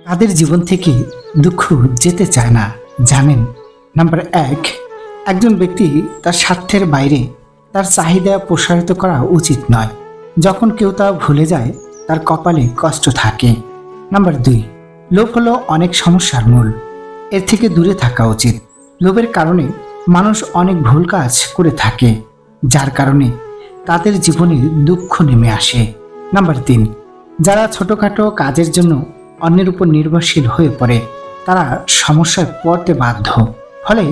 তাদের জীবন থেকে দুঃখ যেতে চায় না জানেন? নাম্বার 1, একজন ব্যক্তি তার স্বার্থের বাইরে তার চাহিদা প্রসারিত করা উচিত নয়। যখন কেউ তা ভুলে যায় তার কপালে কষ্ট থাকে। নাম্বার 2, লোভ হলো অনেক সমস্যার মূল। এর থেকে দূরে থাকা উচিত। লোভের কারণে মানুষ অনেক ভুল কাজ করে থাকে, যার কারণে তাদের জীবনে দুঃখ নেমে আসে। নাম্বার 3, যারা ছোটখাটো কাজের জন্য অন্যের উপর নির্ভরশীল হয়ে পড়ে তারা সমস্যায় পড়তে বাধ্য। ফলে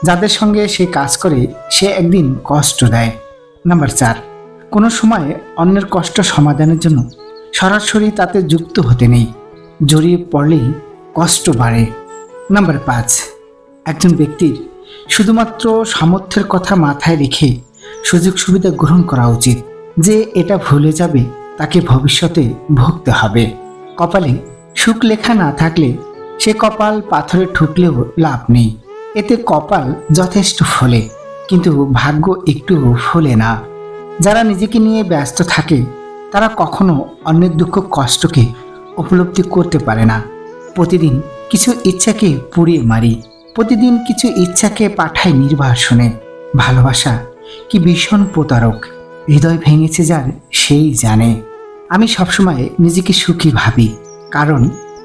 যাদের সঙ্গে সে কাজ করে সে একদিন কষ্ট দেয়। নাম্বার 4, কোনো সময় অন্যের কষ্ট সমাধানের জন্য সরাসরি তাতে যুক্ত হতে নেই, জড়িয়ে পড়লেই কষ্ট বাড়ে। নাম্বার 5, একজন ব্যক্তির শুধুমাত্র সামর্থ্যের কথা মাথায় রেখে সুযোগ সুবিধা গ্রহণ করা উচিত। যে এটা ভুলে যাবে তাকে ভবিষ্যতে ভুগতে হবে। কপালে সুখ লেখা না থাকলে সে কপাল পাথরে ঠুকলেও লাভ নেই। এতে কপাল যথেষ্ট ফলে, কিন্তু ভাগ্য একটু ফলে না। যারা নিজেকে নিয়ে ব্যস্ত থাকে তারা কখনো অন্যের দুঃখ কষ্টকে উপলব্ধি করতে পারে না। প্রতিদিন কিছু ইচ্ছাকে পুড়িয়ে মারি, প্রতিদিন কিছু ইচ্ছাকে পাঠায় নির্বাসনে। ভালোবাসা কি ভীষণ প্রতারক, হৃদয় ভেঙেছে যার সেই জানে। আমি সবসময় নিজেকে সুখী ভাবি, কারণ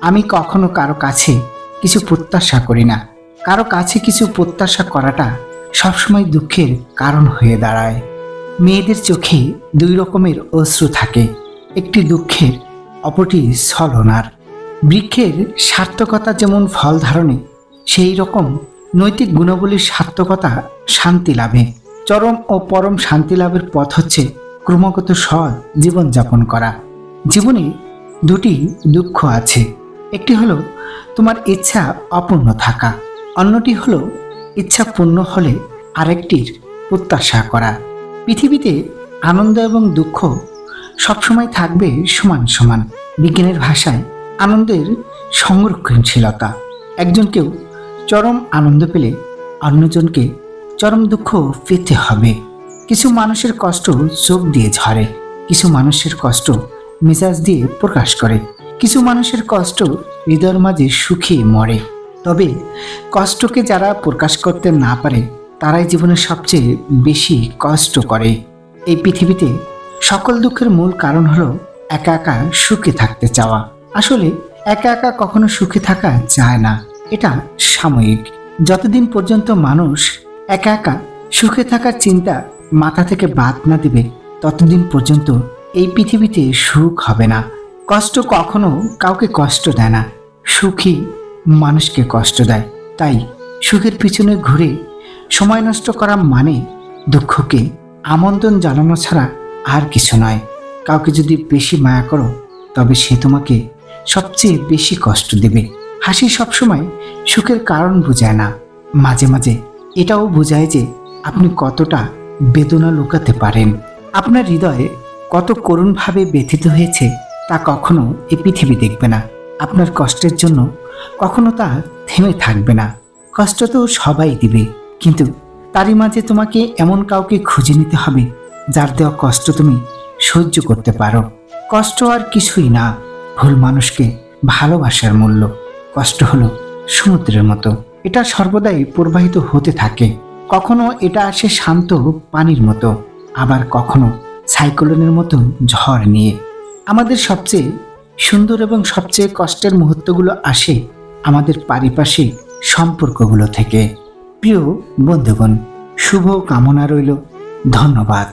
আমি কখনো কারো কাছে কিছু প্রত্যাশা করি না। কারো কাছে কিছু প্রত্যাশা করাটা সবসময় দুঃখের কারণ হয়ে দাঁড়ায়। মেয়েদের চোখে 2 রকমের অশ্রু থাকে, একটি দুঃখের, অপরটি ছলনার। বৃক্ষের সার্থকতা যেমন ফল ধারণে, সেই রকম নৈতিক গুণাবলীর সার্থকতা শান্তি লাভে। চরম ও পরম শান্তি লাভের পথ হচ্ছে ক্রমাগত সৎ জীবনযাপন করা। জীবনে 2টি দুঃখ আছে, একটি হলো তোমার ইচ্ছা অপূর্ণ থাকা, অন্যটি হলো ইচ্ছা পূর্ণ হলে আরেকটির প্রত্যাশা করা। পৃথিবীতে আনন্দ এবং দুঃখ সবসময় থাকবে সমান সমান। বিজ্ঞানের ভাষায় আনন্দের সংরক্ষণশীলতা। একজনকেও চরম আনন্দ পেলে অন্যজনকে চরম দুঃখ পেতে হবে। কিছু মানুষের কষ্ট চোখ দিয়ে ঝরে, কিছু মানুষের কষ্ট মেজাজ দিয়ে প্রকাশ করে, কিছু মানুষের কষ্ট হৃদয়ের মাঝে শুকিয়ে মরে। তবে কষ্টকে যারা প্রকাশ করতে না পারে তারাই জীবনে সবচেয়ে বেশি কষ্ট করে। এই পৃথিবীতে সকল দুঃখের মূল কারণ হলো একা একা সুখে থাকতে চাওয়া। আসলে একা একা কখনো সুখে থাকা যায় না, এটা সাময়িক। যতদিন পর্যন্ত মানুষ একা একা সুখে থাকার চিন্তা মাথা থেকে বাদ না দেবে ততদিন পর্যন্ত এই পৃথিবীতে সুখ হবে না। কষ্ট কখনো কাউকে কষ্ট দেয় না, সুখী মানুষকে কষ্ট দেয়। তাই সুখের পিছনে ঘুরে সময় নষ্ট করা মানে দুঃখকে আমন্ত্রণ জানানো ছাড়া আর কিছু নয়। কাউকে যদি বেশি মায়া করো তবে সে তোমাকে সবচেয়ে বেশি কষ্ট দেবে। হাসি সবসময় সুখের কারণ বোঝায় না, মাঝে মাঝে এটাও বোঝায় যে আপনি কতটা বেদনা লুকাতে পারেন। আপনার হৃদয়ে কত করুণভাবে ব্যথিত হয়েছে তা কখনো এই পৃথিবী দেখবে না। আপনার কষ্টের জন্য কখনো তা থেমে থাকবে না। কষ্ট তো সবাই দিবে, কিন্তু তারই মাঝে তোমাকে এমন কাউকে খুঁজে নিতে হবে যার দেওয়া কষ্ট তুমি সহ্য করতে পারো। কষ্ট আর কিছুই না, ভুল মানুষকে ভালোবাসার মূল্য। কষ্ট হলো সমুদ্রের মতো, এটা সর্বদাই প্রবাহিত হতে থাকে। কখনো এটা আসে শান্ত পানির মতো, আবার কখনো সাইক্লোনের মতো ঝড় নিয়ে। আমাদের সবচেয়ে সুন্দর এবং সবচেয়ে কষ্টের মুহূর্তগুলো আসে আমাদের পারিপার্শ্বিক সম্পর্কগুলো থেকে। প্রিয় বন্ধুগণ, শুভ কামনা রইল। ধন্যবাদ।